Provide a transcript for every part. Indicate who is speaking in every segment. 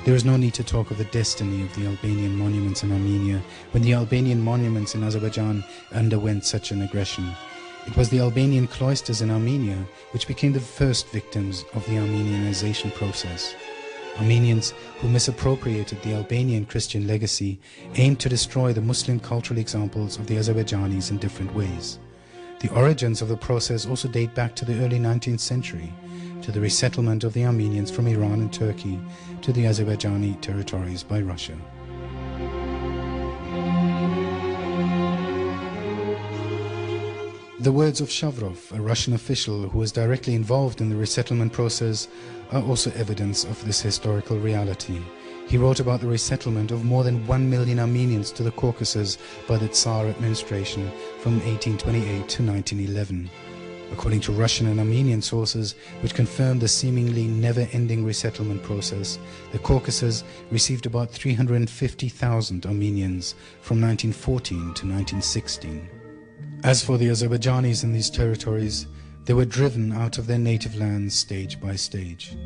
Speaker 1: There is no need to talk of the destiny of the Albanian monuments in Armenia when the Albanian monuments in Azerbaijan underwent such an aggression. It was the Albanian cloisters in Armenia which became the first victims of the Armenianization process. Armenians who misappropriated the Albanian Christian legacy aimed to destroy the Muslim cultural examples of the Azerbaijanis in different ways. The origins of the process also date back to the early 19th century, to the resettlement of the Armenians from Iran and Turkey to the Azerbaijani territories by Russia. The words of Shavrov, a Russian official who was directly involved in the resettlement process, are also evidence of this historical reality. He wrote about the resettlement of more than 1 million Armenians to the Caucasus by the Tsar administration from 1828 to 1911. According to Russian and Armenian sources, which confirm the seemingly never-ending resettlement process, the Caucasus received about 350,000 Armenians from 1914 to 1916. As for the Azerbaijanis in these territories, they were driven out of their native lands stage by stage.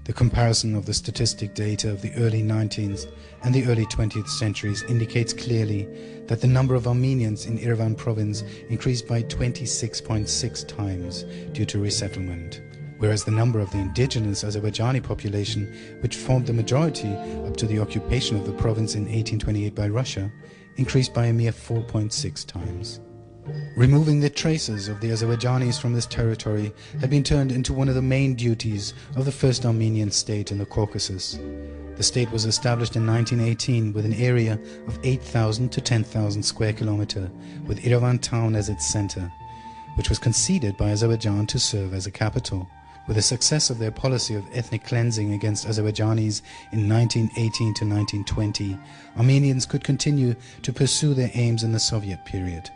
Speaker 1: The comparison of the statistic data of the early 19th and the early 20th centuries indicates clearly that the number of Armenians in Yerevan province increased by 26.6 times due to resettlement, whereas the number of the indigenous Azerbaijani population, which formed the majority up to the occupation of the province in 1828 by Russia, increased by a mere 4.6 times. Removing the traces of the Azerbaijanis from this territory had been turned into one of the main duties of the first Armenian state in the Caucasus. The state was established in 1918 with an area of 8,000 to 10,000 square kilometers, with Yerevan town as its center, which was conceded by Azerbaijan to serve as a capital. With the success of their policy of ethnic cleansing against Azerbaijanis in 1918 to 1920, Armenians could continue to pursue their aims in the Soviet period.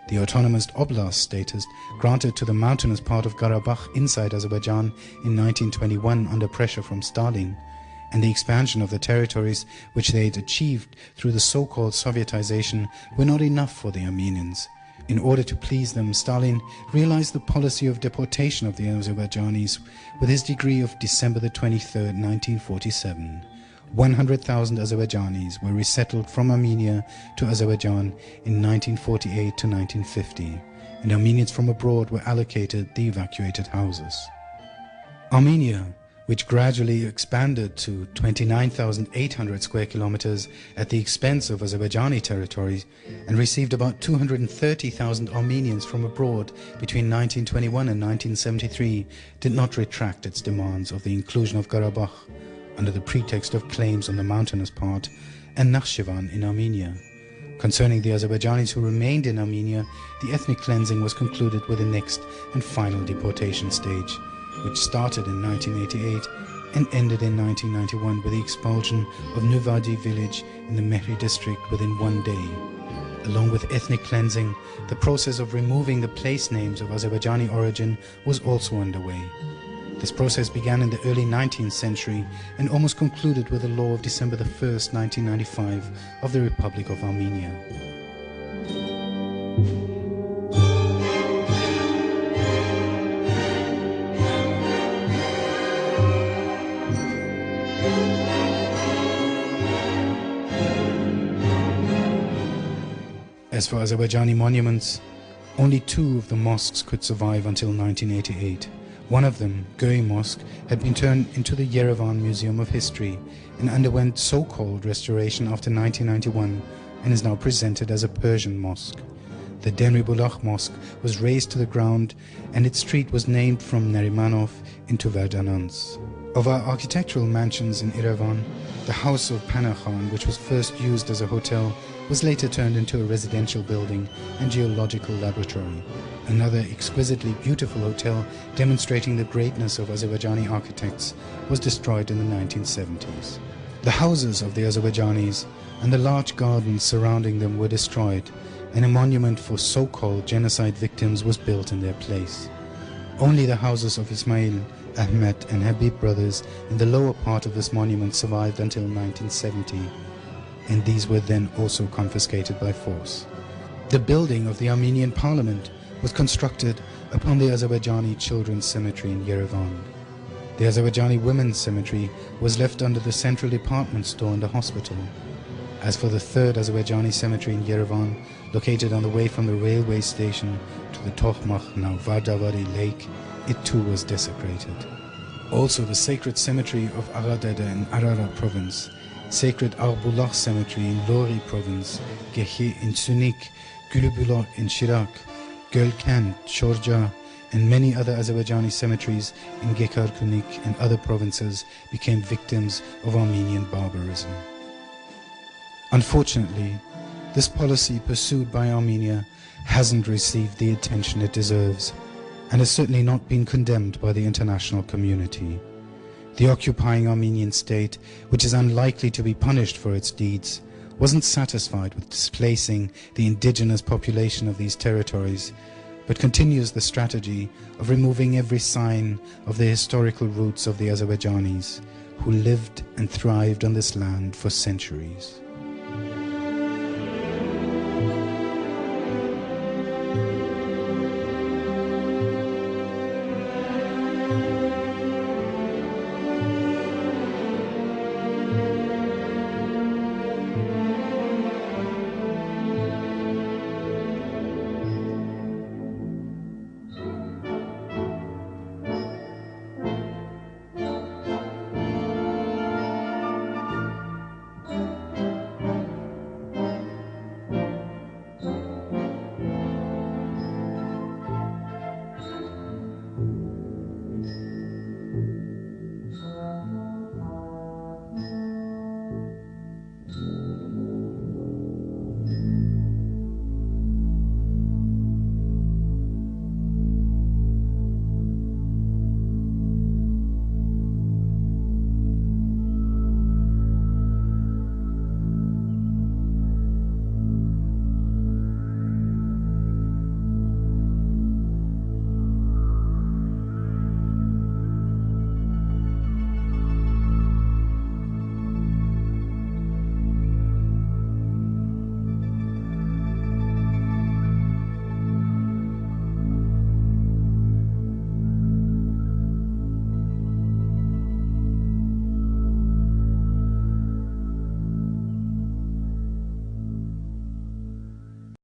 Speaker 1: The autonomous oblast status granted to the mountainous part of Karabakh inside Azerbaijan in 1921 under pressure from Stalin, and the expansion of the territories which they had achieved through the so-called Sovietization were not enough for the Armenians. In order to please them, Stalin realized the policy of deportation of the Azerbaijanis with his decree of December 23, 1947. 100,000 Azerbaijanis were resettled from Armenia to Azerbaijan in 1948 to 1950, and Armenians from abroad were allocated the evacuated houses. Armenia, which gradually expanded to 29,800 square kilometers at the expense of Azerbaijani territories and received about 230,000 Armenians from abroad between 1921 and 1973, did not retract its demands of the inclusion of Karabakh under the pretext of claims on the mountainous part and Nakhchivan in Armenia. Concerning the Azerbaijanis who remained in Armenia, the ethnic cleansing was concluded with the next and final deportation stage, which started in 1988 and ended in 1991 with the expulsion of Nuvadi village in the Mehri district within one day. Along with ethnic cleansing, the process of removing the place names of Azerbaijani origin was also underway. This process began in the early 19th century and almost concluded with the law of December 1, 1995 of the Republic of Armenia. As for Azerbaijani monuments, only 2 of the mosques could survive until 1988. One of them, Göy Mosque, had been turned into the Yerevan Museum of History and underwent so-called restoration after 1991 and is now presented as a Persian mosque. The Denribulakh Mosque was razed to the ground and its street was named from Narimanov into Verdanans. Of our architectural mansions in Yerevan, the House of Panakhan, which was first used as a hotel, was later turned into a residential building and geological laboratory. Another exquisitely beautiful hotel demonstrating the greatness of Azerbaijani architects was destroyed in the 1970s. The houses of the Azerbaijanis and the large gardens surrounding them were destroyed, and a monument for so-called genocide victims was built in their place. Only the houses of Ismail, Ahmed and Habib brothers in the lower part of this monument survived until 1970, and these were then also confiscated by force. The building of the Armenian parliament was constructed upon the Azerbaijani Children's Cemetery in Yerevan. The Azerbaijani women's cemetery was left under the central department store in the hospital. As for the third Azerbaijani cemetery in Yerevan, located on the way from the railway station to the Tokhmakh, now Vardavari lake, it too was desecrated. Also the sacred cemetery of Agadede in Ararat province, sacred Arbullah cemetery in Lori province, Gehi in Sunik, Gülübulak in Shirak, Gölkent, Shorja, and many other Azerbaijani cemeteries in Gekarkunik and other provinces became victims of Armenian barbarism. Unfortunately, this policy pursued by Armenia hasn't received the attention it deserves, and has certainly not been condemned by the international community. The occupying Armenian state, which is unlikely to be punished for its deeds, wasn't satisfied with displacing the indigenous population of these territories, but continues the strategy of removing every sign of the historical roots of the Azerbaijanis, who lived and thrived on this land for centuries.